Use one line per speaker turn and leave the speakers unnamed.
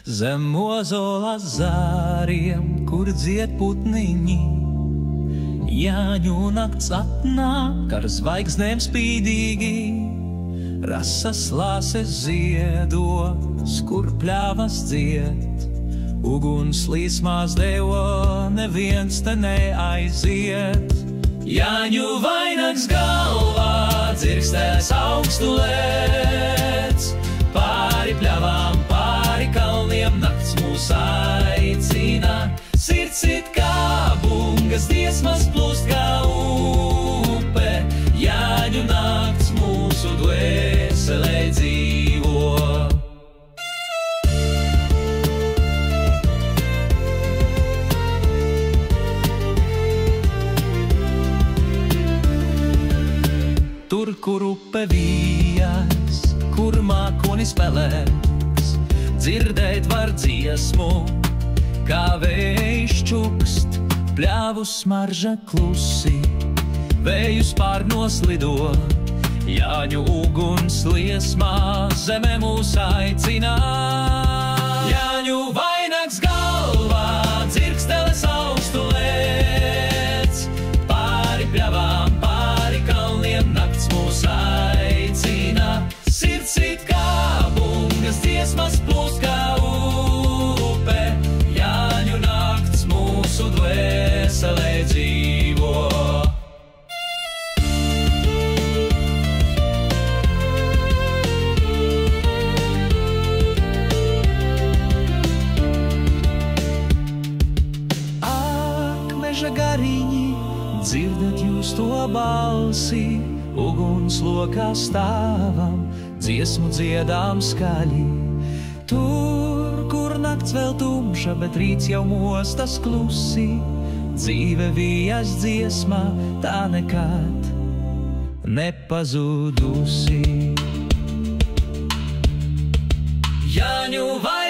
zem ozola zāriem, kur dzied putniņi. Jāņu nakts atnāk ar zvaigznēm spīdīgi, rasas lāses ziedos, kur pļāvas dzied. Uguns līsmās devo, neviens te neaiziet. Jāņu vainags galvā, dzirkstēs augstu lēc. Pāri pļavām, pāri kalniem nakts mūs aicina. Sirds it kā bungas, dziesmas plūst kā upe. Jāņu nakts mūsu dvēselē dzīvo. Tur, kur upe vijas, kur mākonis pelēks, dzirdēt var dziesmu, kā vējš čukst, pļāvu smarža klusi, vējus pārnos lido. Jāņu uguns liesmā, zeme mūs aicina. Jāņu vainags galvā, dzirksteles augstu lēc. Pāri pļavām, pāri kalniem nakts mūs aicina. Sirds it kā bungas, dziesmas plūst kā upe. Jāņu nakts mūsu dvēselē dzīvo. Gariņi, dzirdat jūs to balsi, uguns lokā stāvam, dziesmu dziedām skaļi. Tur, kur nakts vēl tumša, bet rīts jau mostas klusi, dzīve vijas dziesmā, tā nekad nepazudusi. Jāņu vai